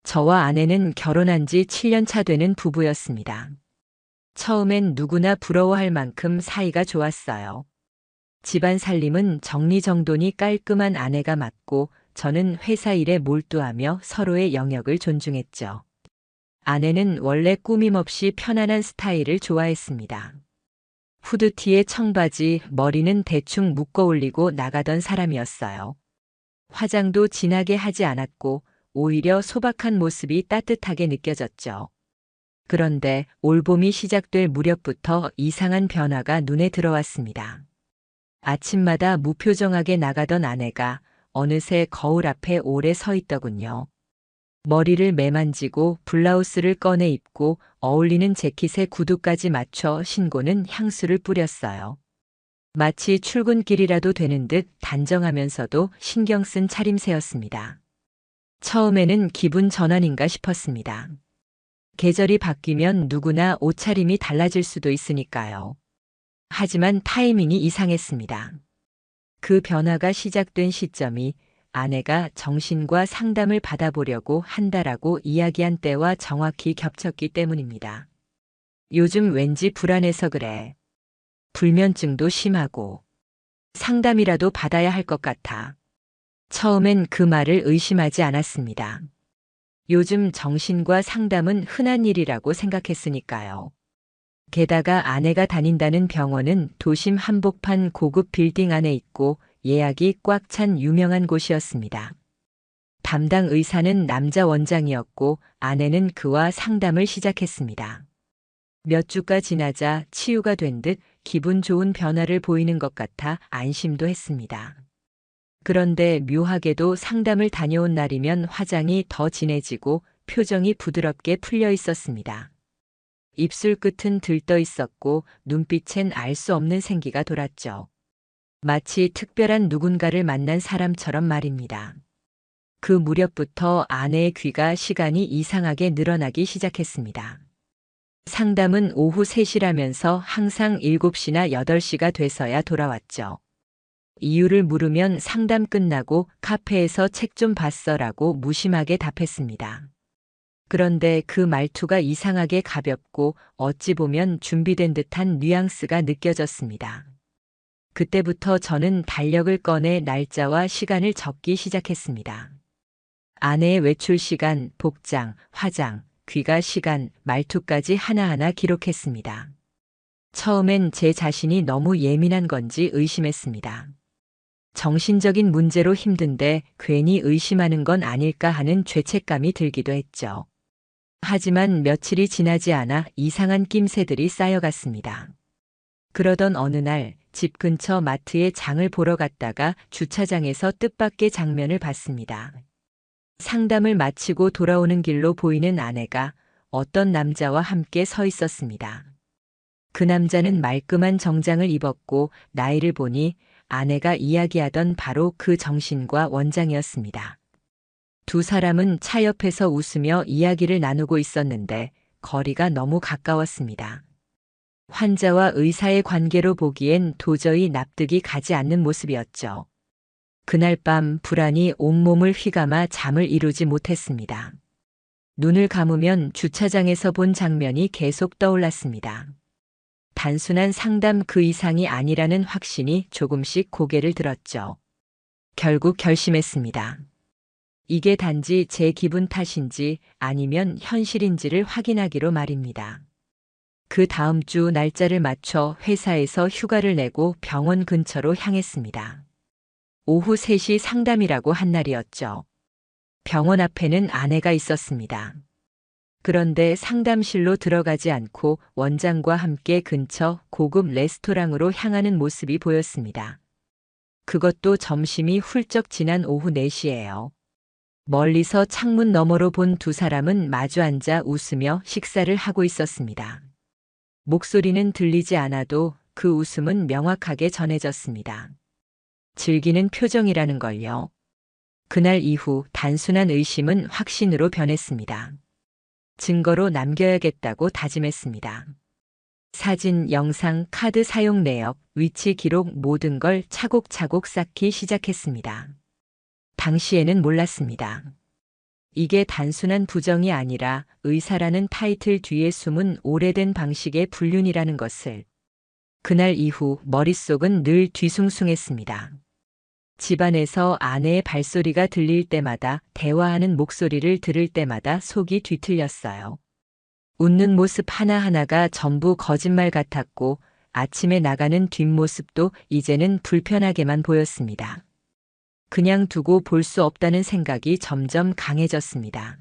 저와 아내는 결혼한 지 7년 차 되는 부부였습니다. 처음엔 누구나 부러워할 만큼 사이가 좋았어요. 집안 살림은 정리정돈이 깔끔한 아내가 맡고 저는 회사 일에 몰두하며 서로의 영역을 존중했죠. 아내는 원래 꾸밈없이 편안한 스타일을 좋아했습니다. 후드티에 청바지, 머리는 대충 묶어 올리고 나가던 사람이었어요. 화장도 진하게 하지 않았고 오히려 소박한 모습이 따뜻하게 느껴졌죠. 그런데 올봄이 시작될 무렵부터 이상한 변화가 눈에 들어왔습니다. 아침마다 무표정하게 나가던 아내가 어느새 거울 앞에 오래 서 있더군요. 머리를 매만지고 블라우스를 꺼내 입고 어울리는 재킷에 구두까지 맞춰 신고는 향수를 뿌렸어요. 마치 출근길이라도 되는 듯 단정하면서도 신경 쓴 차림새였습니다. 처음에는 기분 전환인가 싶었습니다. 계절이 바뀌면 누구나 옷차림이 달라질 수도 있으니까요. 하지만 타이밍이 이상했습니다. 그 변화가 시작된 시점이 아내가 정신과 상담을 받아보려고 한다라고 이야기한 때와 정확히 겹쳤기 때문입니다. 요즘 왠지 불안해서 그래. 불면증도 심하고 상담이라도 받아야 할 것 같아. 처음엔 그 말을 의심하지 않았습니다. 요즘 정신과 상담은 흔한 일이라고 생각했으니까요. 게다가 아내가 다닌다는 병원은 도심 한복판 고급 빌딩 안에 있고 예약이 꽉 찬 유명한 곳이었습니다. 담당 의사는 남자 원장이었고 아내는 그와 상담을 시작했습니다. 몇 주가 지나자 치유가 된 듯 기분 좋은 변화를 보이는 것 같아 안심도 했습니다. 그런데 묘하게도 상담을 다녀온 날이면 화장이 더 진해지고 표정이 부드럽게 풀려 있었습니다. 입술 끝은 들떠 있었고 눈빛엔 알 수 없는 생기가 돌았죠. 마치 특별한 누군가를 만난 사람처럼 말입니다. 그 무렵부터 아내의 귀가 시간이 이상하게 늘어나기 시작했습니다. 상담은 오후 3시라면서 항상 7시나 8시가 돼서야 돌아왔죠. 이유를 물으면 상담 끝나고 카페에서 책 좀 봤어라고 무심하게 답했습니다. 그런데 그 말투가 이상하게 가볍고 어찌 보면 준비된 듯한 뉘앙스가 느껴졌습니다. 그때부터 저는 달력을 꺼내 날짜와 시간을 적기 시작했습니다. 아내의 외출 시간, 복장, 화장, 귀가 시간, 말투까지 하나하나 기록했습니다. 처음엔 제 자신이 너무 예민한 건지 의심했습니다. 정신적인 문제로 힘든데 괜히 의심하는 건 아닐까 하는 죄책감이 들기도 했죠. 하지만 며칠이 지나지 않아 이상한 낌새들이 쌓여갔습니다. 그러던 어느 날 집 근처 마트에 장을 보러 갔다가 주차장에서 뜻밖의 장면을 봤습니다. 상담을 마치고 돌아오는 길로 보이는 아내가 어떤 남자와 함께 서 있었습니다. 그 남자는 말끔한 정장을 입었고 나이를 보니 아내가 이야기하던 바로 그 정신과 원장이었습니다. 두 사람은 차 옆에서 웃으며 이야기를 나누고 있었는데 거리가 너무 가까웠습니다. 환자와 의사의 관계로 보기엔 도저히 납득이 가지 않는 모습이었죠. 그날 밤 불안이 온몸을 휘감아 잠을 이루지 못했습니다. 눈을 감으면 주차장에서 본 장면이 계속 떠올랐습니다. 단순한 상담 그 이상이 아니라는 확신이 조금씩 고개를 들었죠. 결국 결심했습니다. 이게 단지 제 기분 탓인지 아니면 현실인지를 확인하기로 말입니다. 그 다음 주 날짜를 맞춰 회사에서 휴가를 내고 병원 근처로 향했습니다. 오후 3시 상담이라고 한 날이었죠. 병원 앞에는 아내가 있었습니다. 그런데 상담실로 들어가지 않고 원장과 함께 근처 고급 레스토랑으로 향하는 모습이 보였습니다. 그것도 점심이 훌쩍 지난 오후 4시예요. 멀리서 창문 너머로 본 두 사람은 마주 앉아 웃으며 식사를 하고 있었습니다. 목소리는 들리지 않아도 그 웃음은 명확하게 전해졌습니다. 즐기는 표정이라는 걸요. 그날 이후 단순한 의심은 확신으로 변했습니다. 증거로 남겨야겠다고 다짐했습니다. 사진, 영상, 카드 사용 내역, 위치 기록 모든 걸 차곡차곡 쌓기 시작했습니다. 당시에는 몰랐습니다. 이게 단순한 부정이 아니라 의사라는 타이틀 뒤에 숨은 오래된 방식의 불륜이라는 것을. 그날 이후 머릿속은 늘 뒤숭숭했습니다. 집안에서 아내의 발소리가 들릴 때마다, 대화하는 목소리를 들을 때마다 속이 뒤틀렸어요. 웃는 모습 하나하나가 전부 거짓말 같았고 아침에 나가는 뒷모습도 이제는 불편하게만 보였습니다. 그냥 두고 볼 수 없다는 생각이 점점 강해졌습니다.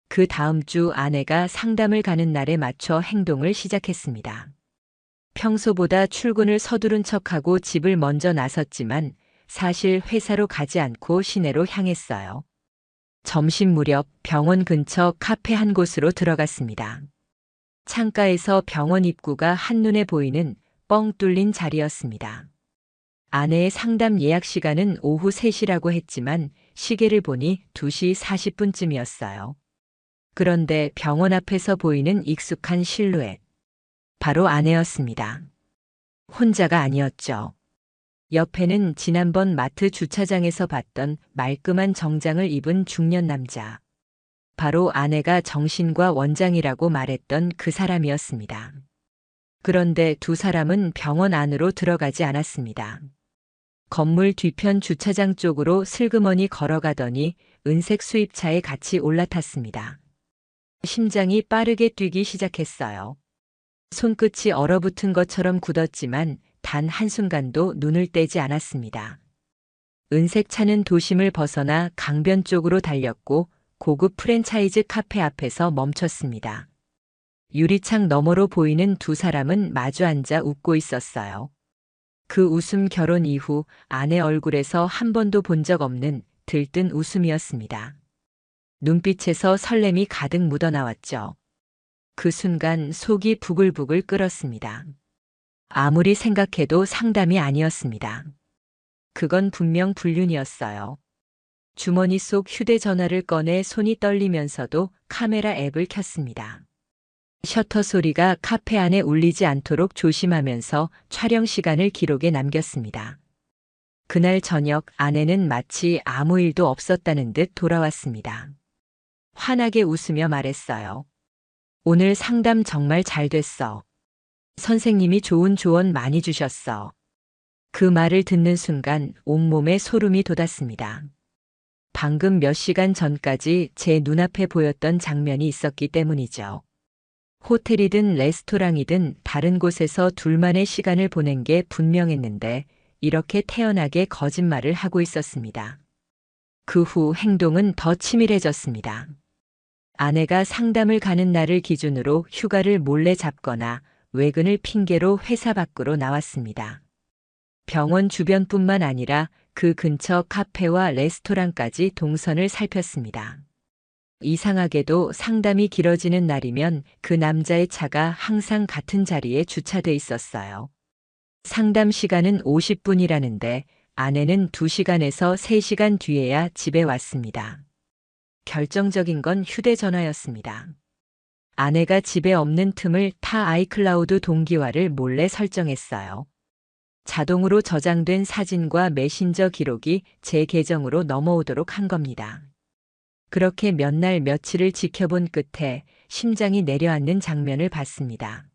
그 다음 주 아내가 상담을 가는 날에 맞춰 행동을 시작했습니다. 평소보다 출근을 서두른 척하고 집을 먼저 나섰지만 사실 회사로 가지 않고 시내로 향했어요. 점심 무렵 병원 근처 카페 한 곳으로 들어갔습니다. 창가에서 병원 입구가 한눈에 보이는 뻥 뚫린 자리였습니다. 아내의 상담 예약 시간은 오후 3시라고 했지만 시계를 보니 2시 40분쯤이었어요. 그런데 병원 앞에서 보이는 익숙한 실루엣. 바로 아내였습니다. 혼자가 아니었죠. 옆에는 지난번 마트 주차장에서 봤던 말끔한 정장을 입은 중년 남자. 바로 아내가 정신과 원장이라고 말했던 그 사람이었습니다. 그런데 두 사람은 병원 안으로 들어가지 않았습니다. 건물 뒤편 주차장 쪽으로 슬그머니 걸어가더니 은색 수입차에 같이 올라탔습니다. 심장이 빠르게 뛰기 시작했어요. 손끝이 얼어붙은 것처럼 굳었지만 단 한순간도 눈을 떼지 않았습니다. 은색 차는 도심을 벗어나 강변 쪽으로 달렸고 고급 프랜차이즈 카페 앞에서 멈췄습니다. 유리창 너머로 보이는 두 사람은 마주 앉아 웃고 있었어요. 그 웃음 결혼 이후 아내 얼굴에서 한 번도 본 적 없는 들뜬 웃음이었습니다. 눈빛에서 설렘이 가득 묻어나왔죠. 그 순간 속이 부글부글 끓었습니다. 아무리 생각해도 상담이 아니었습니다. 그건 분명 불륜이었어요. 주머니 속 휴대전화를 꺼내 손이 떨리면서도 카메라 앱을 켰습니다. 셔터 소리가 카페 안에 울리지 않도록 조심하면서 촬영 시간을 기록에 남겼습니다. 그날 저녁 아내는 마치 아무 일도 없었다는 듯 돌아왔습니다. 환하게 웃으며 말했어요. 오늘 상담 정말 잘 됐어. 선생님이 좋은 조언 많이 주셨어. 그 말을 듣는 순간 온몸에 소름이 돋았습니다. 방금 몇 시간 전까지 제 눈앞에 보였던 장면이 있었기 때문이죠. 호텔이든 레스토랑이든 다른 곳에서 둘만의 시간을 보낸 게 분명했는데 이렇게 태연하게 거짓말을 하고 있었습니다. 그 후 행동은 더 치밀해졌습니다. 아내가 상담을 가는 날을 기준으로 휴가를 몰래 잡거나 외근을 핑계로 회사 밖으로 나왔습니다. 병원 주변뿐만 아니라 그 근처 카페와 레스토랑까지 동선을 살폈습니다. 이상하게도 상담이 길어지는 날이면 그 남자의 차가 항상 같은 자리에 주차돼 있었어요. 상담 시간은 50분이라는데 아내는 2시간에서 3시간 뒤에야 집에 왔습니다. 결정적인 건 휴대전화였습니다. 아내가 집에 없는 틈을 타 아이클라우드 동기화를 몰래 설정했어요. 자동으로 저장된 사진과 메신저 기록이 제 계정으로 넘어오도록 한 겁니다. 그렇게 몇 날 며칠을 지켜본 끝에 심장이 내려앉는 장면을 봤습니다.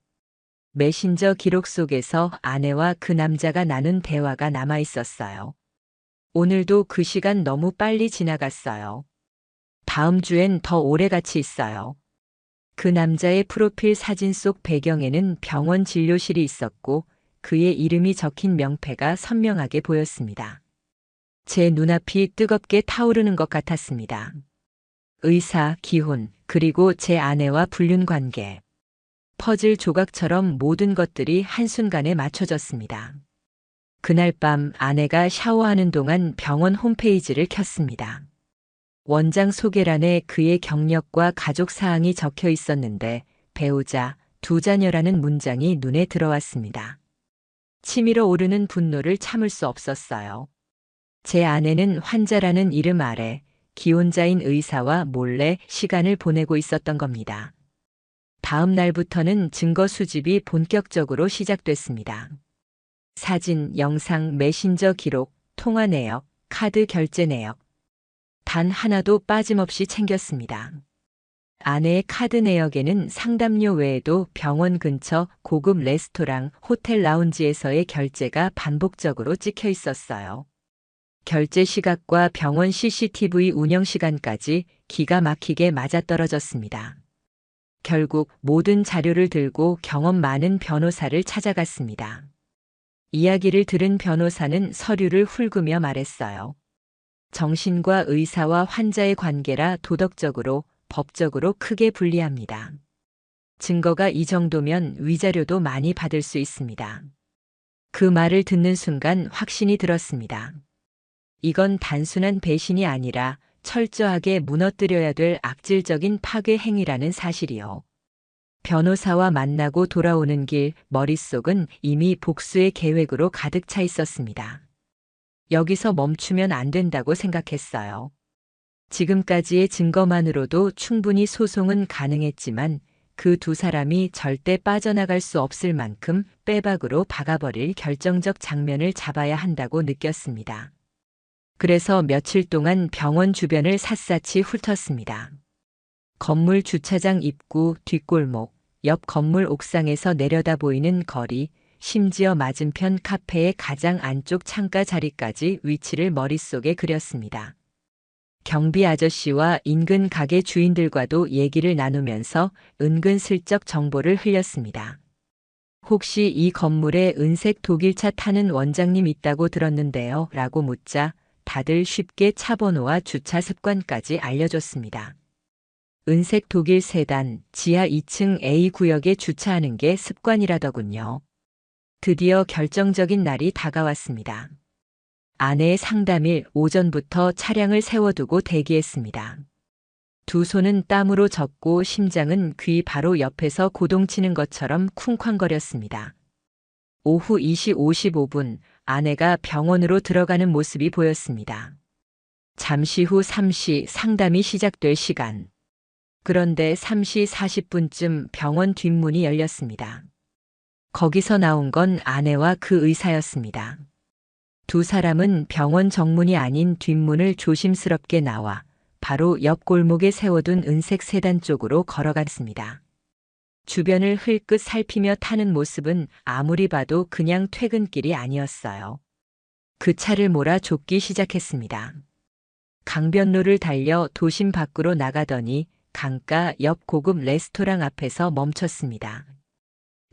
메신저 기록 속에서 아내와 그 남자가 나눈 대화가 남아 있었어요. 오늘도 그 시간 너무 빨리 지나갔어요. 다음 주엔 더 오래 같이 있어요. 그 남자의 프로필 사진 속 배경에는 병원 진료실이 있었고 그의 이름이 적힌 명패가 선명하게 보였습니다. 제 눈앞이 뜨겁게 타오르는 것 같았습니다. 의사, 기혼, 그리고 제 아내와 불륜 관계. 퍼즐 조각처럼 모든 것들이 한순간에 맞춰졌습니다. 그날 밤 아내가 샤워하는 동안 병원 홈페이지를 켰습니다. 원장 소개란에 그의 경력과 가족 사항이 적혀 있었는데 배우자, 2자녀라는 문장이 눈에 들어왔습니다. 치밀어 오르는 분노를 참을 수 없었어요. 제 아내는 환자라는 이름 아래 기혼자인 의사와 몰래 시간을 보내고 있었던 겁니다. 다음 날부터는 증거 수집이 본격적으로 시작됐습니다. 사진, 영상, 메신저 기록, 통화 내역, 카드 결제 내역. 단 하나도 빠짐없이 챙겼습니다. 아내의 카드 내역에는 상담료 외에도 병원 근처 고급 레스토랑, 호텔 라운지에서의 결제가 반복적으로 찍혀 있었어요. 결제 시각과 병원 CCTV 운영 시간까지 기가 막히게 맞아떨어졌습니다. 결국 모든 자료를 들고 경험 많은 변호사를 찾아갔습니다. 이야기를 들은 변호사는 서류를 훑으며 말했어요. 정신과 의사와 환자의 관계라 도덕적으로, 법적으로 크게 불리합니다. 증거가 이 정도면 위자료도 많이 받을 수 있습니다. 그 말을 듣는 순간 확신이 들었습니다. 이건 단순한 배신이 아니라 철저하게 무너뜨려야 될 악질적인 파괴 행위라는 사실이요. 변호사와 만나고 돌아오는 길 머릿속은 이미 복수의 계획으로 가득 차 있었습니다. 여기서 멈추면 안 된다고 생각했어요. 지금까지의 증거만으로도 충분히 소송은 가능했지만 그 두 사람이 절대 빠져나갈 수 없을 만큼 빼박으로 박아버릴 결정적 장면을 잡아야 한다고 느꼈습니다. 그래서 며칠 동안 병원 주변을 샅샅이 훑었습니다. 건물 주차장 입구, 뒷골목, 옆 건물 옥상에서 내려다 보이는 거리, 심지어 맞은편 카페의 가장 안쪽 창가 자리까지 위치를 머릿속에 그렸습니다. 경비 아저씨와 인근 가게 주인들과도 얘기를 나누면서 은근슬쩍 정보를 흘렸습니다. 혹시 이 건물에 은색 독일차 타는 원장님 있다고 들었는데요 라고 묻자 다들 쉽게 차 번호와 주차 습관까지 알려줬습니다. 은색 독일 세단, 지하 2층 A 구역에 주차하는 게 습관이라더군요. 드디어 결정적인 날이 다가왔습니다. 아내의 상담일 오전부터 차량을 세워두고 대기했습니다. 두 손은 땀으로 젖고 심장은 귀 바로 옆에서 고동치는 것처럼 쿵쾅거렸습니다. 오후 2시 55분 아내가 병원으로 들어가는 모습이 보였습니다. 잠시 후 3시 상담이 시작될 시간. 그런데 3시 40분쯤 병원 뒷문이 열렸습니다. 거기서 나온 건 아내와 그 의사였습니다. 두 사람은 병원 정문이 아닌 뒷문을 조심스럽게 나와 바로 옆 골목에 세워둔 은색 세단 쪽으로 걸어갔습니다. 주변을 흘끗 살피며 타는 모습은 아무리 봐도 그냥 퇴근길이 아니었어요. 그 차를 몰아 좁기 시작했습니다. 강변로를 달려 도심 밖으로 나가더니 강가 옆 고급 레스토랑 앞에서 멈췄습니다.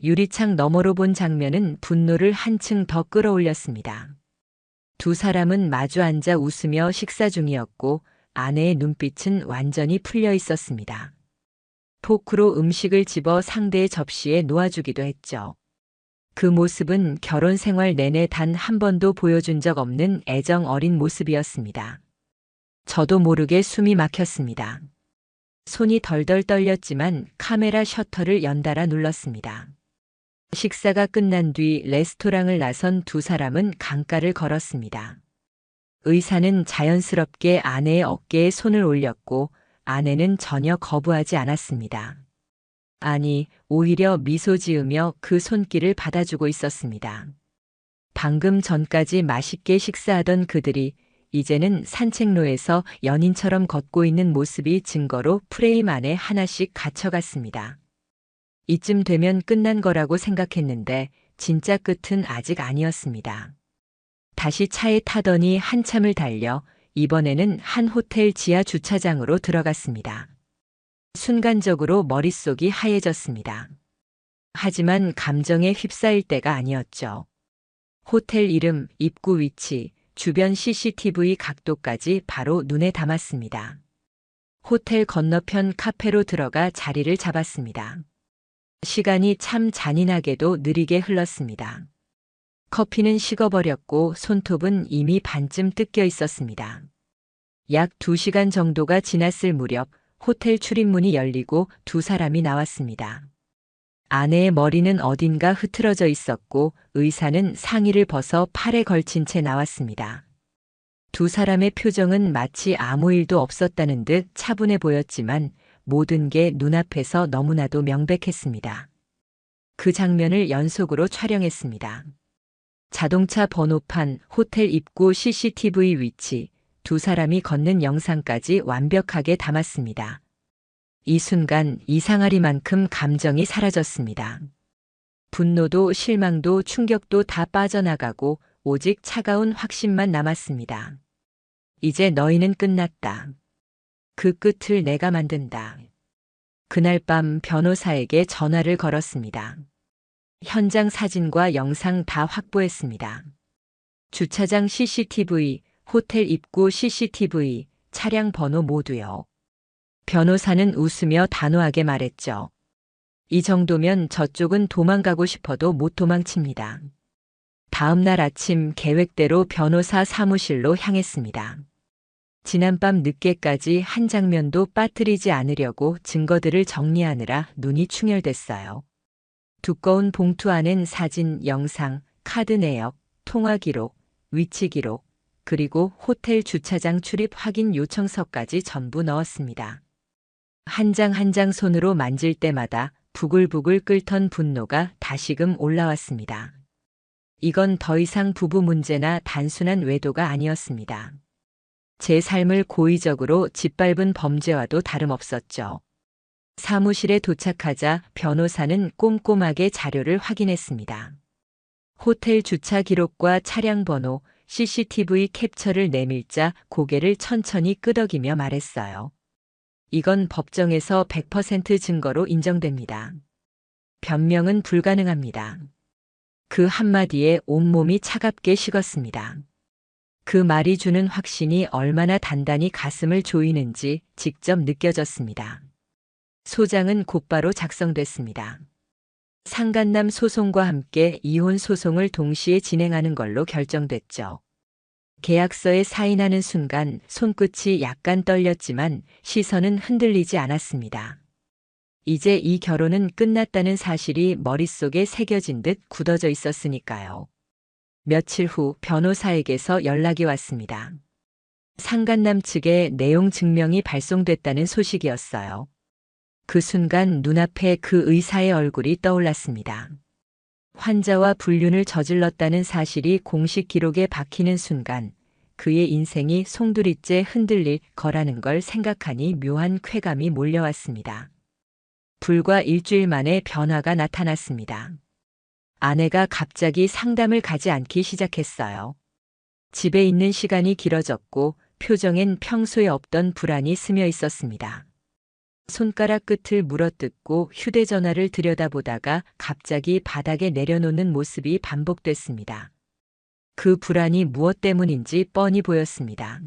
유리창 너머로 본 장면은 분노를 한층 더 끌어올렸습니다. 두 사람은 마주 앉아 웃으며 식사 중이었고 아내의 눈빛은 완전히 풀려 있었습니다. 포크로 음식을 집어 상대의 접시에 놓아주기도 했죠. 그 모습은 결혼 생활 내내 단 한 번도 보여준 적 없는 애정 어린 모습이었습니다. 저도 모르게 숨이 막혔습니다. 손이 덜덜 떨렸지만 카메라 셔터를 연달아 눌렀습니다. 식사가 끝난 뒤 레스토랑을 나선 두 사람은 강가를 걸었습니다. 의사는 자연스럽게 아내의 어깨에 손을 올렸고 아내는 전혀 거부하지 않았습니다. 아니, 오히려 미소 지으며 그 손길을 받아주고 있었습니다. 방금 전까지 맛있게 식사하던 그들이 이제는 산책로에서 연인처럼 걷고 있는 모습이 증거로 프레임 안에 하나씩 갇혀갔습니다. 이쯤 되면 끝난 거라고 생각했는데 진짜 끝은 아직 아니었습니다. 다시 차에 타더니 한참을 달려 이번에는 한 호텔 지하 주차장으로 들어갔습니다. 순간적으로 머릿속이 하얘졌습니다. 하지만 감정에 휩싸일 때가 아니었죠. 호텔 이름, 입구 위치, 주변 CCTV 각도까지 바로 눈에 담았습니다. 호텔 건너편 카페로 들어가 자리를 잡았습니다. 시간이 참 잔인하게도 느리게 흘렀습니다. 커피는 식어버렸고 손톱은 이미 반쯤 뜯겨 있었습니다. 약 2시간 정도가 지났을 무렵 호텔 출입문이 열리고 두 사람이 나왔습니다. 아내의 머리는 어딘가 흐트러져 있었고 의사는 상의를 벗어 팔에 걸친 채 나왔습니다. 두 사람의 표정은 마치 아무 일도 없었다는 듯 차분해 보였지만 모든 게 눈앞에서 너무나도 명백했습니다. 그 장면을 연속으로 촬영했습니다. 자동차 번호판, 호텔 입구 CCTV 위치, 두 사람이 걷는 영상까지 완벽하게 담았습니다. 이 순간 이상하리만큼 감정이 사라졌습니다. 분노도 실망도 충격도 다 빠져나가고 오직 차가운 확신만 남았습니다. 이제 너희는 끝났다. 그 끝을 내가 만든다. 그날 밤 변호사에게 전화를 걸었습니다. 현장 사진과 영상 다 확보했습니다. 주차장 CCTV, 호텔 입구 CCTV, 차량 번호 모두요. 변호사는 웃으며 단호하게 말했죠. 이 정도면 저쪽은 도망가고 싶어도 못 도망칩니다. 다음 날 아침 계획대로 변호사 사무실로 향했습니다. 지난밤 늦게까지 한 장면도 빠뜨리지 않으려고 증거들을 정리하느라 눈이 충혈됐어요. 두꺼운 봉투 안엔 사진, 영상, 카드 내역, 통화 기록, 위치 기록, 그리고 호텔 주차장 출입 확인 요청서까지 전부 넣었습니다. 한 장 한 장 손으로 만질 때마다 부글부글 끓던 분노가 다시금 올라왔습니다. 이건 더 이상 부부 문제나 단순한 외도가 아니었습니다. 제 삶을 고의적으로 짓밟은 범죄와도 다름없었죠. 사무실에 도착하자 변호사는 꼼꼼하게 자료를 확인했습니다. 호텔 주차 기록과 차량 번호, CCTV 캡처를 내밀자 고개를 천천히 끄덕이며 말했어요. 이건 법정에서 100% 증거로 인정됩니다. 변명은 불가능합니다. 그 한마디에 온몸이 차갑게 식었습니다. 그 말이 주는 확신이 얼마나 단단히 가슴을 조이는지 직접 느껴졌습니다. 소장은 곧바로 작성됐습니다. 상간남 소송과 함께 이혼 소송을 동시에 진행하는 걸로 결정됐죠. 계약서에 사인하는 순간 손끝이 약간 떨렸지만 시선은 흔들리지 않았습니다. 이제 이 결혼은 끝났다는 사실이 머릿속에 새겨진 듯 굳어져 있었으니까요. 며칠 후 변호사에게서 연락이 왔습니다. 상간남 측에 내용 증명이 발송됐다는 소식이었어요. 그 순간 눈앞에 그 의사의 얼굴이 떠올랐습니다. 환자와 불륜을 저질렀다는 사실이 공식 기록에 박히는 순간 그의 인생이 송두리째 흔들릴 거라는 걸 생각하니 묘한 쾌감이 몰려왔습니다. 불과 일주일 만에 변화가 나타났습니다. 아내가 갑자기 상담을 가지 않기 시작했어요. 집에 있는 시간이 길어졌고 표정엔 평소에 없던 불안이 스며 있었습니다. 손가락 끝을 물어뜯고 휴대전화를 들여다보다가 갑자기 바닥에 내려놓는 모습이 반복됐습니다. 그 불안이 무엇 때문인지 뻔히 보였습니다.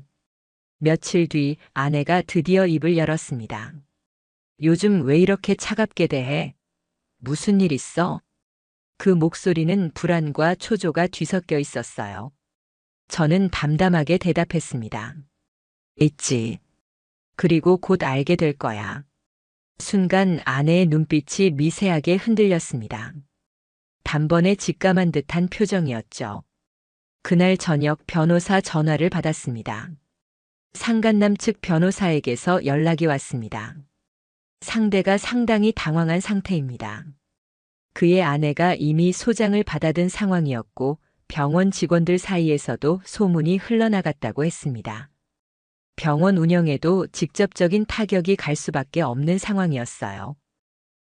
며칠 뒤 아내가 드디어 입을 열었습니다. 요즘 왜 이렇게 차갑게 대해? 무슨 일 있어? 그 목소리는 불안과 초조가 뒤섞여 있었어요. 저는 담담하게 대답했습니다. 있지. 그리고 곧 알게 될 거야. 순간 아내의 눈빛이 미세하게 흔들렸습니다. 단번에 직감한 듯한 표정이었죠. 그날 저녁 변호사 전화를 받았습니다. 상간남 측 변호사에게서 연락이 왔습니다. 상대가 상당히 당황한 상태입니다. 그의 아내가 이미 소장을 받아든 상황이었고 병원 직원들 사이에서도 소문이 흘러나갔다고 했습니다. 병원 운영에도 직접적인 타격이 갈 수밖에 없는 상황이었어요.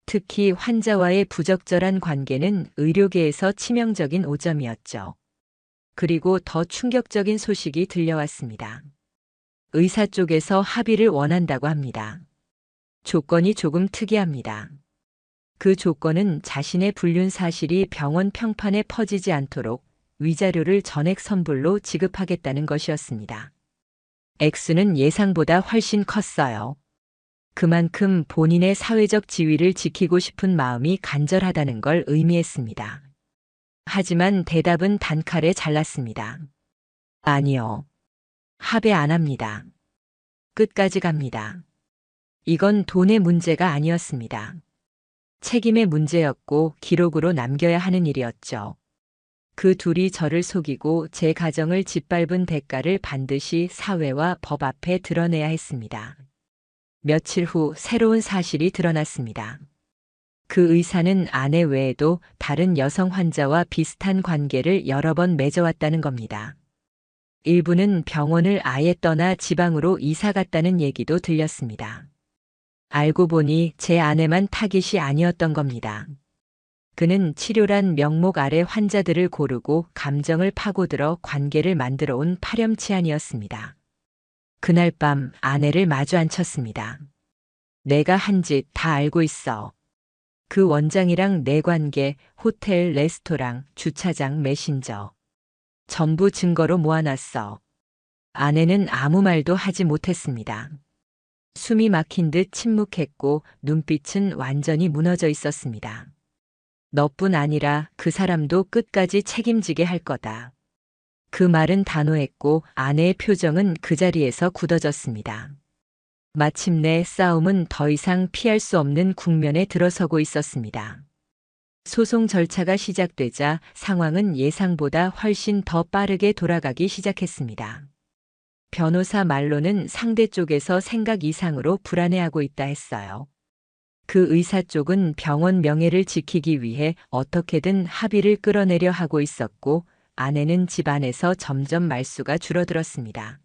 특히 환자와의 부적절한 관계는 의료계에서 치명적인 오점이었죠. 그리고 더 충격적인 소식이 들려왔습니다. 의사 쪽에서 합의를 원한다고 합니다. 조건이 조금 특이합니다. 그 조건은 자신의 불륜 사실이 병원 평판에 퍼지지 않도록 위자료를 전액 선불로 지급하겠다는 것이었습니다. 액수는 예상보다 훨씬 컸어요. 그만큼 본인의 사회적 지위를 지키고 싶은 마음이 간절하다는 걸 의미했습니다. 하지만 대답은 단칼에 잘랐습니다. 아니요. 합의 안 합니다. 끝까지 갑니다. 이건 돈의 문제가 아니었습니다. 책임의 문제였고 기록으로 남겨야 하는 일이었죠. 그 둘이 저를 속이고 제 가정을 짓밟은 대가를 반드시 사회와 법 앞에 드러내야 했습니다. 며칠 후 새로운 사실이 드러났습니다. 그 의사는 아내 외에도 다른 여성 환자와 비슷한 관계를 여러 번 맺어왔다는 겁니다. 일부는 병원을 아예 떠나 지방으로 이사 갔다는 얘기도 들렸습니다. 알고 보니 제 아내만 타깃이 아니었던 겁니다. 그는 치료란 명목 아래 환자들을 고르고 감정을 파고들어 관계를 만들어 온 파렴치한이었습니다. 그날 밤 아내를 마주 앉혔습니다. 내가 한 짓 다 알고 있어. 그 원장이랑 내 관계, 호텔, 레스토랑, 주차장, 메신저. 전부 증거로 모아놨어. 아내는 아무 말도 하지 못했습니다. 숨이 막힌 듯 침묵했고 눈빛은 완전히 무너져 있었습니다. 너뿐 아니라 그 사람도 끝까지 책임지게 할 거다. 그 말은 단호했고 아내의 표정은 그 자리에서 굳어졌습니다. 마침내 싸움은 더 이상 피할 수 없는 국면에 들어서고 있었습니다. 소송 절차가 시작되자 상황은 예상보다 훨씬 더 빠르게 돌아가기 시작했습니다. 변호사 말로는 상대 쪽에서 생각 이상으로 불안해하고 있다 했어요. 그 의사 쪽은 병원 명예를 지키기 위해 어떻게든 합의를 끌어내려 하고 있었고 아내는 집안에서 점점 말수가 줄어들었습니다.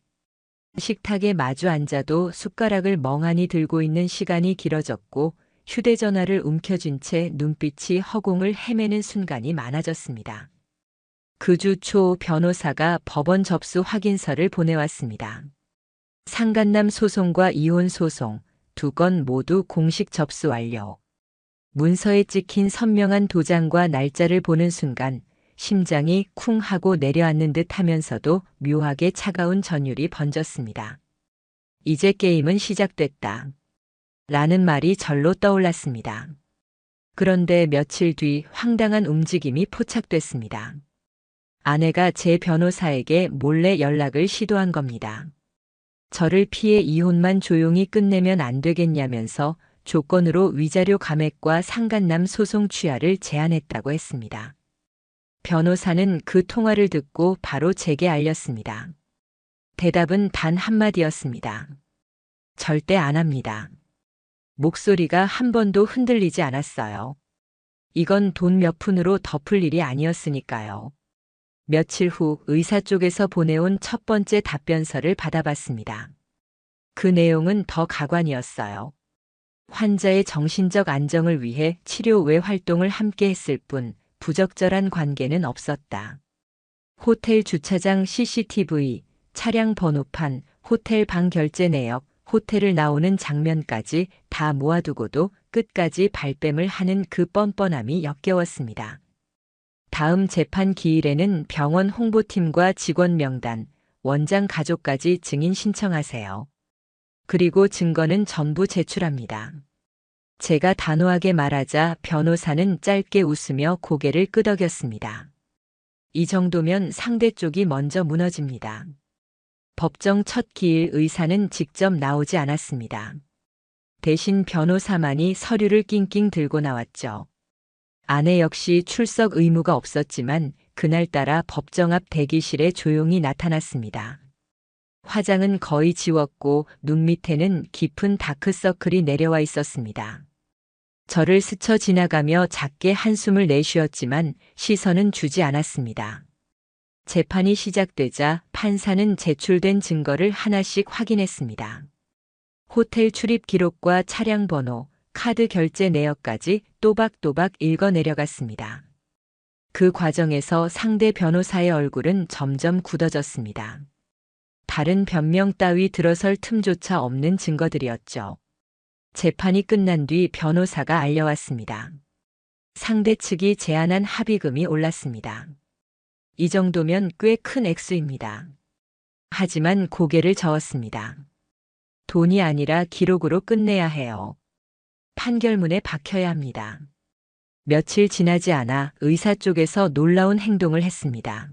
식탁에 마주 앉아도 숟가락을 멍하니 들고 있는 시간이 길어졌고 휴대전화를 움켜쥔 채 눈빛이 허공을 헤매는 순간이 많아졌습니다. 그 주 초 변호사가 법원 접수 확인서를 보내왔습니다. 상간남 소송과 이혼 소송, 두 건 모두 공식 접수 완료. 문서에 찍힌 선명한 도장과 날짜를 보는 순간 심장이 쿵 하고 내려앉는 듯 하면서도 묘하게 차가운 전율이 번졌습니다. 이제 게임은 시작됐다. 라는 말이 절로 떠올랐습니다. 그런데 며칠 뒤 황당한 움직임이 포착됐습니다. 아내가 제 변호사에게 몰래 연락을 시도한 겁니다. 저를 피해 이혼만 조용히 끝내면 안 되겠냐면서 조건으로 위자료 감액과 상간남 소송 취하를 제안했다고 했습니다. 변호사는 그 통화를 듣고 바로 제게 알렸습니다. 대답은 단 한마디였습니다. 절대 안 합니다. 목소리가 한 번도 흔들리지 않았어요. 이건 돈 몇 푼으로 덮을 일이 아니었으니까요. 며칠 후 의사 쪽에서 보내온 첫 번째 답변서를 받아봤습니다. 그 내용은 더 가관이었어요. 환자의 정신적 안정을 위해 치료 외 활동을 함께 했을 뿐 부적절한 관계는 없었다. 호텔 주차장 CCTV, 차량 번호판, 호텔 방 결제 내역, 호텔을 나오는 장면까지 다 모아두고도 끝까지 발뺌을 하는 그 뻔뻔함이 역겨웠습니다. 다음 재판 기일에는 병원 홍보팀과 직원 명단, 원장 가족까지 증인 신청하세요. 그리고 증거는 전부 제출합니다. 제가 단호하게 말하자 변호사는 짧게 웃으며 고개를 끄덕였습니다. 이 정도면 상대 쪽이 먼저 무너집니다. 법정 첫 기일 의사는 직접 나오지 않았습니다. 대신 변호사만이 서류를 낑낑 들고 나왔죠. 아내 역시 출석 의무가 없었지만 그날따라 법정 앞 대기실에 조용히 나타났습니다. 화장은 거의 지웠고 눈 밑에는 깊은 다크서클이 내려와 있었습니다. 저를 스쳐 지나가며 작게 한숨을 내쉬었지만 시선은 주지 않았습니다. 재판이 시작되자 판사는 제출된 증거를 하나씩 확인했습니다. 호텔 출입 기록과 차량 번호, 카드 결제 내역까지 또박또박 읽어 내려갔습니다. 그 과정에서 상대 변호사의 얼굴은 점점 굳어졌습니다. 다른 변명 따위 들어설 틈조차 없는 증거들이었죠. 재판이 끝난 뒤 변호사가 알려왔습니다. 상대 측이 제안한 합의금이 올랐습니다. 이 정도면 꽤 큰 액수입니다. 하지만 고개를 저었습니다. 돈이 아니라 기록으로 끝내야 해요. 판결문에 박혀야 합니다. 며칠 지나지 않아 의사 쪽에서 놀라운 행동을 했습니다.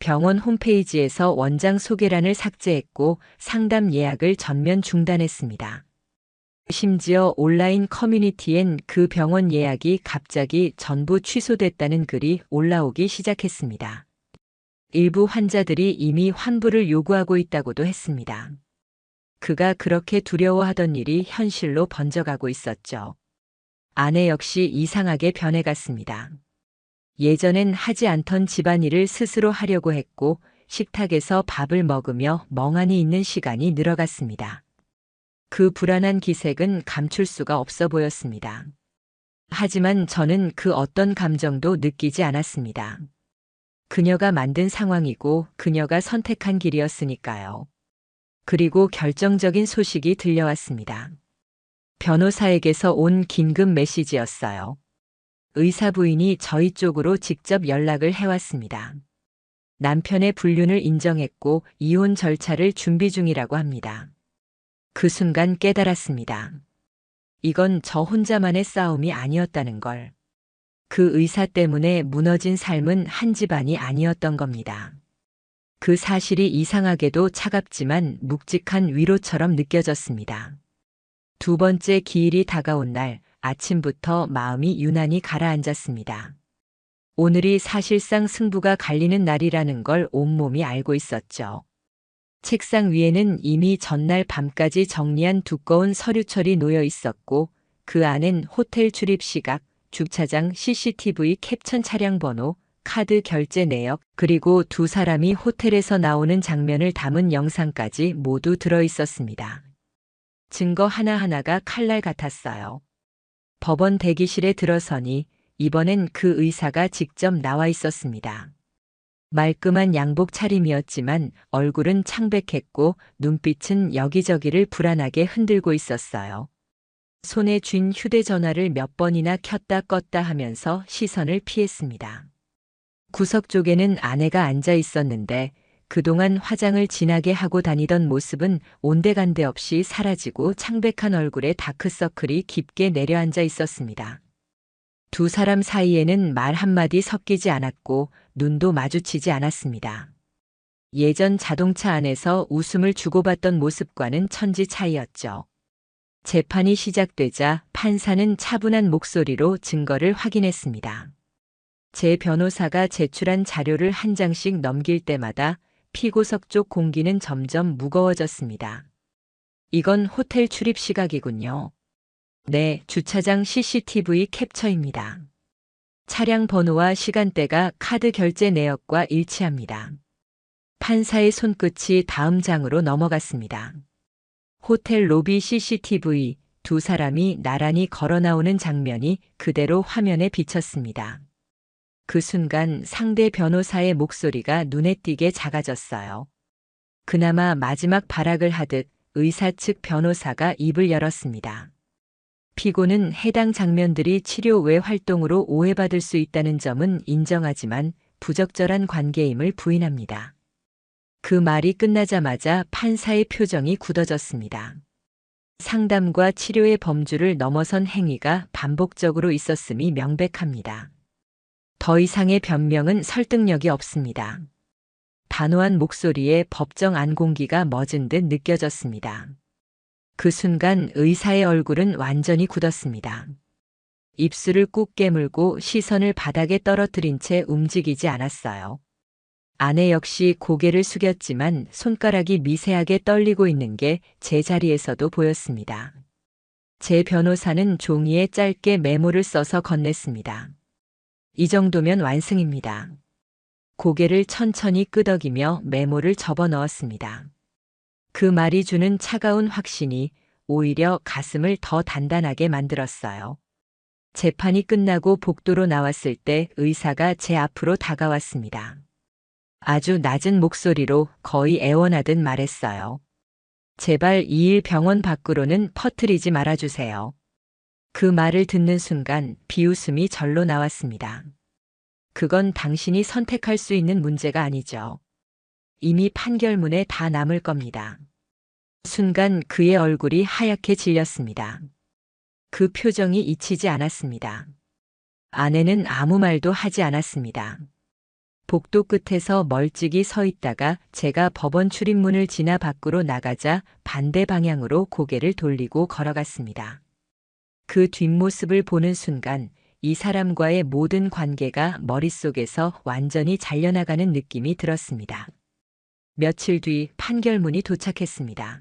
병원 홈페이지에서 원장 소개란을 삭제했고 상담 예약을 전면 중단했습니다. 심지어 온라인 커뮤니티엔 그 병원 예약이 갑자기 전부 취소됐다는 글이 올라오기 시작했습니다. 일부 환자들이 이미 환불을 요구하고 있다고도 했습니다. 그가 그렇게 두려워하던 일이 현실로 번져가고 있었죠. 아내 역시 이상하게 변해갔습니다. 예전엔 하지 않던 집안일을 스스로 하려고 했고 식탁에서 밥을 먹으며 멍하니 있는 시간이 늘어갔습니다. 그 불안한 기색은 감출 수가 없어 보였습니다. 하지만 저는 그 어떤 감정도 느끼지 않았습니다. 그녀가 만든 상황이고 그녀가 선택한 길이었으니까요. 그리고 결정적인 소식이 들려왔습니다. 변호사에게서 온 긴급 메시지였어요. 의사 부인이 저희 쪽으로 직접 연락을 해왔습니다. 남편의 불륜을 인정했고 이혼 절차를 준비 중이라고 합니다. 그 순간 깨달았습니다. 이건 저 혼자만의 싸움이 아니었다는 걸. 그 의사 때문에 무너진 삶은 한 집안이 아니었던 겁니다. 그 사실이 이상하게도 차갑지만 묵직한 위로처럼 느껴졌습니다. 두 번째 기일이 다가온 날 아침부터 마음이 유난히 가라앉았습니다. 오늘이 사실상 승부가 갈리는 날이라는 걸 온몸이 알고 있었죠. 책상 위에는 이미 전날 밤까지 정리한 두꺼운 서류철이 놓여 있었고 그 안엔 호텔 출입 시각, 주차장 CCTV 캡처 차량 번호, 카드 결제 내역, 그리고 두 사람이 호텔에서 나오는 장면을 담은 영상까지 모두 들어 있었습니다. 증거 하나하나가 칼날 같았어요. 법원 대기실에 들어서니 이번엔 그 의사가 직접 나와 있었습니다. 말끔한 양복 차림이었지만 얼굴은 창백했고 눈빛은 여기저기를 불안하게 흔들고 있었어요. 손에 쥔 휴대전화를 몇 번이나 켰다 껐다 하면서 시선을 피했습니다. 구석 쪽에는 아내가 앉아 있었는데 그동안 화장을 진하게 하고 다니던 모습은 온데간데 없이 사라지고 창백한 얼굴에 다크서클이 깊게 내려앉아 있었습니다. 두 사람 사이에는 말 한마디 섞이지 않았고 눈도 마주치지 않았습니다. 예전 자동차 안에서 웃음을 주고받던 모습과는 천지 차이였죠. 재판이 시작되자 판사는 차분한 목소리로 증거를 확인했습니다. 제 변호사가 제출한 자료를 한 장씩 넘길 때마다 피고석 쪽 공기는 점점 무거워졌습니다. 이건 호텔 출입 시각이군요. 네, 주차장 CCTV 캡처입니다. 차량 번호와 시간대가 카드 결제 내역과 일치합니다. 판사의 손끝이 다음 장으로 넘어갔습니다. 호텔 로비 CCTV, 두 사람이 나란히 걸어 나오는 장면이 그대로 화면에 비쳤습니다. 그 순간 상대 변호사의 목소리가 눈에 띄게 작아졌어요. 그나마 마지막 발악을 하듯 의사 측 변호사가 입을 열었습니다. 피고는 해당 장면들이 치료 외 활동으로 오해받을 수 있다는 점은 인정하지만 부적절한 관계임을 부인합니다. 그 말이 끝나자마자 판사의 표정이 굳어졌습니다. 상담과 치료의 범주를 넘어선 행위가 반복적으로 있었음이 명백합니다. 더 이상의 변명은 설득력이 없습니다. 단호한 목소리에 법정 안공기가 멎은 듯 느껴졌습니다. 그 순간 의사의 얼굴은 완전히 굳었습니다. 입술을 꾹 깨물고 시선을 바닥에 떨어뜨린 채 움직이지 않았어요. 아내 역시 고개를 숙였지만 손가락이 미세하게 떨리고 있는 게 제 자리에서도 보였습니다. 제 변호사는 종이에 짧게 메모를 써서 건넸습니다. 이 정도면 완승입니다. 고개를 천천히 끄덕이며 메모를 접어 넣었습니다. 그 말이 주는 차가운 확신이 오히려 가슴을 더 단단하게 만들었어요. 재판이 끝나고 복도로 나왔을 때 의사가 제 앞으로 다가왔습니다. 아주 낮은 목소리로 거의 애원하듯 말했어요. 제발 이 일 병원 밖으로는 퍼뜨리지 말아주세요. 그 말을 듣는 순간 비웃음이 절로 나왔습니다. 그건 당신이 선택할 수 있는 문제가 아니죠. 이미 판결문에 다 남을 겁니다. 순간 그의 얼굴이 하얗게 질렸습니다. 그 표정이 잊히지 않았습니다. 아내는 아무 말도 하지 않았습니다. 복도 끝에서 멀찍이 서 있다가 제가 법원 출입문을 지나 밖으로 나가자 반대 방향으로 고개를 돌리고 걸어갔습니다. 그 뒷모습을 보는 순간 이 사람과의 모든 관계가 머릿속에서 완전히 잘려나가는 느낌이 들었습니다. 며칠 뒤 판결문이 도착했습니다.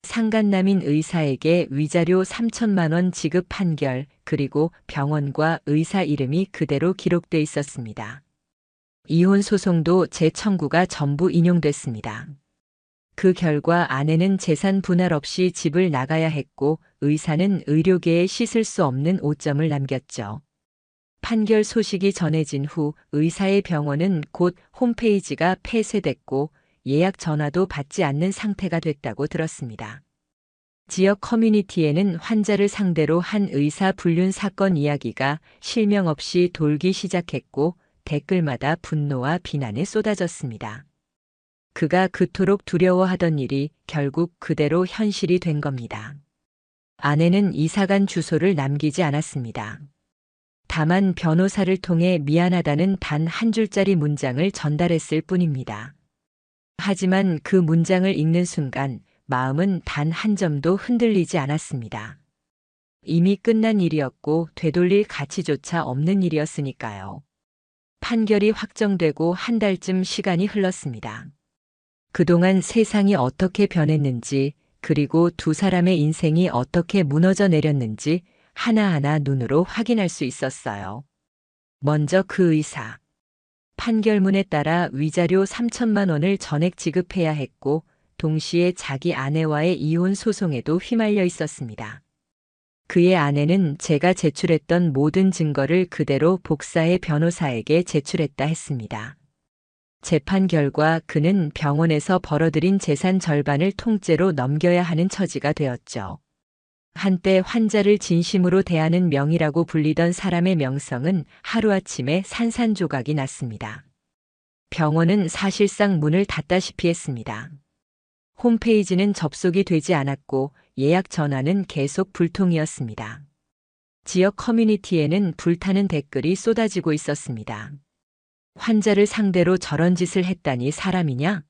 상간남인 의사에게 위자료 3천만 원 지급 판결, 그리고 병원과 의사 이름이 그대로 기록돼 있었습니다. 이혼 소송도 재청구가 전부 인용됐습니다. 그 결과 아내는 재산 분할 없이 집을 나가야 했고 의사는 의료계에 씻을 수 없는 오점을 남겼죠. 판결 소식이 전해진 후 의사의 병원은 곧 홈페이지가 폐쇄됐고 예약 전화도 받지 않는 상태가 됐다고 들었습니다. 지역 커뮤니티에는 환자를 상대로 한 의사 불륜 사건 이야기가 실명 없이 돌기 시작했고 댓글마다 분노와 비난이 쏟아졌습니다. 그가 그토록 두려워하던 일이 결국 그대로 현실이 된 겁니다. 아내는 이사간 주소를 남기지 않았습니다. 다만 변호사를 통해 미안하다는 단 한 줄짜리 문장을 전달했을 뿐입니다. 하지만 그 문장을 읽는 순간 마음은 단 한 점도 흔들리지 않았습니다. 이미 끝난 일이었고 되돌릴 가치조차 없는 일이었으니까요. 판결이 확정되고 한 달쯤 시간이 흘렀습니다. 그동안 세상이 어떻게 변했는지, 그리고 두 사람의 인생이 어떻게 무너져 내렸는지 하나하나 눈으로 확인할 수 있었어요. 먼저 그 의사. 판결문에 따라 위자료 3천만 원을 전액 지급해야 했고, 동시에 자기 아내와의 이혼 소송에도 휘말려 있었습니다. 그의 아내는 제가 제출했던 모든 증거를 그대로 복사해 변호사에게 제출했다 했습니다. 재판 결과 그는 병원에서 벌어들인 재산 절반을 통째로 넘겨야 하는 처지가 되었죠. 한때 환자를 진심으로 대하는 명의라고 불리던 사람의 명성은 하루아침에 산산조각이 났습니다. 병원은 사실상 문을 닫다시피 했습니다. 홈페이지는 접속이 되지 않았고 예약 전화는 계속 불통이었습니다. 지역 커뮤니티에는 불타는 댓글이 쏟아지고 있었습니다. 환자를 상대로 저런 짓을 했다니 사람이냐?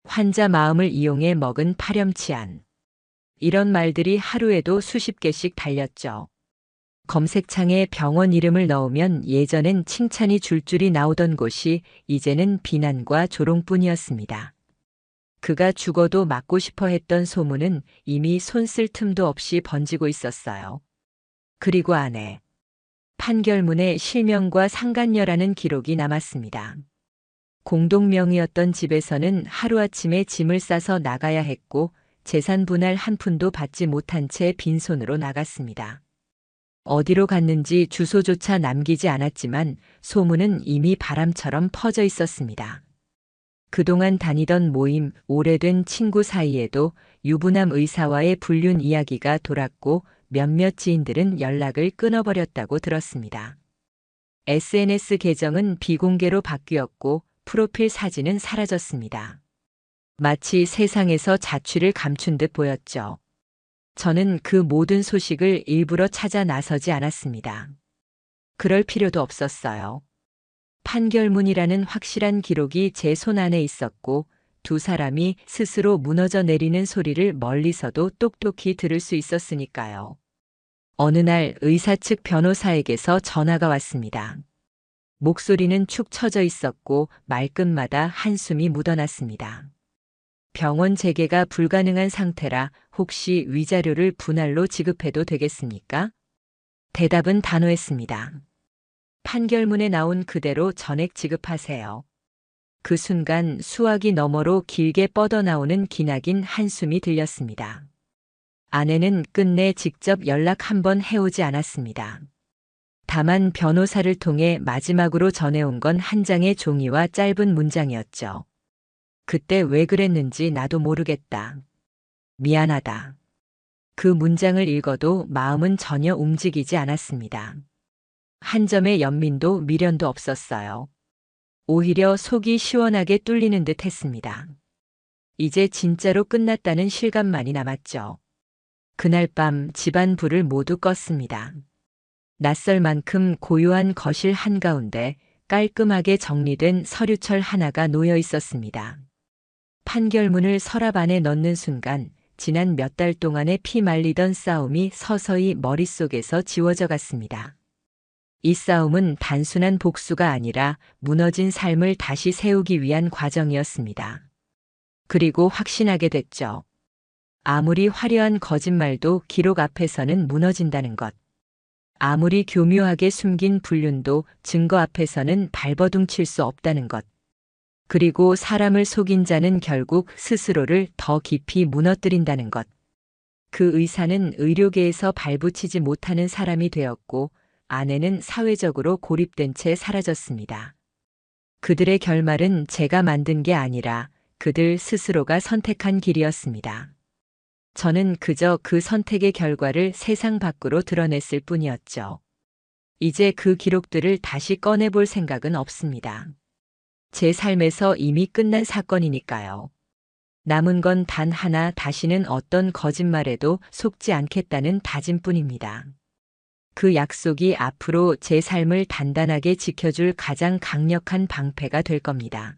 환자 마음을 이용해 먹은 파렴치한. 이런 말들이 하루에도 수십 개씩 달렸죠. 검색창에 병원 이름을 넣으면 예전엔 칭찬이 줄줄이 나오던 곳이 이제는 비난과 조롱뿐이었습니다. 그가 죽어도 막고 싶어 했던 소문은 이미 손 쓸 틈도 없이 번지고 있었어요. 그리고 아내. 판결문에 실명과 상간녀라는 기록이 남았습니다. 공동명의였던 집에서는 하루아침에 짐을 싸서 나가야 했고 재산 분할 한 푼도 받지 못한 채 빈손으로 나갔습니다. 어디로 갔는지 주소조차 남기지 않았지만 소문은 이미 바람처럼 퍼져 있었습니다. 그동안 다니던 모임, 오래된 친구 사이에도 유부남 의사와의 불륜 이야기가 돌았고 몇몇 지인들은 연락을 끊어버렸다고 들었습니다. SNS 계정은 비공개로 바뀌었고 프로필 사진은 사라졌습니다. 마치 세상에서 자취를 감춘 듯 보였죠. 저는 그 모든 소식을 일부러 찾아 나서지 않았습니다. 그럴 필요도 없었어요. 판결문이라는 확실한 기록이 제 손 안에 있었고 두 사람이 스스로 무너져 내리는 소리를 멀리서도 똑똑히 들을 수 있었으니까요. 어느 날 의사 측 변호사에게서 전화가 왔습니다. 목소리는 축 처져 있었고 말끝마다 한숨이 묻어났습니다. 병원 재개가 불가능한 상태라 혹시 위자료를 분할로 지급해도 되겠습니까? 대답은 단호했습니다. 판결문에 나온 그대로 전액 지급하세요. 그 순간 수화기 너머로 길게 뻗어나오는 기나긴 한숨이 들렸습니다. 아내는 끝내 직접 연락 한 번 해오지 않았습니다. 다만 변호사를 통해 마지막으로 전해온 건 한 장의 종이와 짧은 문장이었죠. 그때 왜 그랬는지 나도 모르겠다. 미안하다. 그 문장을 읽어도 마음은 전혀 움직이지 않았습니다. 한 점의 연민도 미련도 없었어요. 오히려 속이 시원하게 뚫리는 듯 했습니다. 이제 진짜로 끝났다는 실감만이 남았죠. 그날 밤 집안 불을 모두 껐습니다. 낯설 만큼 고요한 거실 한가운데 깔끔하게 정리된 서류철 하나가 놓여 있었습니다. 판결문을 서랍 안에 넣는 순간 지난 몇 달 동안의 피 말리던 싸움이 서서히 머릿속에서 지워져 갔습니다. 이 싸움은 단순한 복수가 아니라 무너진 삶을 다시 세우기 위한 과정이었습니다. 그리고 확신하게 됐죠. 아무리 화려한 거짓말도 기록 앞에서는 무너진다는 것. 아무리 교묘하게 숨긴 불륜도 증거 앞에서는 발버둥 칠 수 없다는 것. 그리고 사람을 속인 자는 결국 스스로를 더 깊이 무너뜨린다는 것. 그 의사는 의료계에서 발붙이지 못하는 사람이 되었고, 아내는 사회적으로 고립된 채 사라졌습니다. 그들의 결말은 제가 만든 게 아니라 그들 스스로가 선택한 길이었습니다. 저는 그저 그 선택의 결과를 세상 밖으로 드러냈을 뿐이었죠. 이제 그 기록들을 다시 꺼내볼 생각은 없습니다. 제 삶에서 이미 끝난 사건이니까요. 남은 건 단 하나, 다시는 어떤 거짓말에도 속지 않겠다는 다짐뿐입니다. 그 약속이 앞으로 제 삶을 단단하게 지켜줄 가장 강력한 방패가 될 겁니다.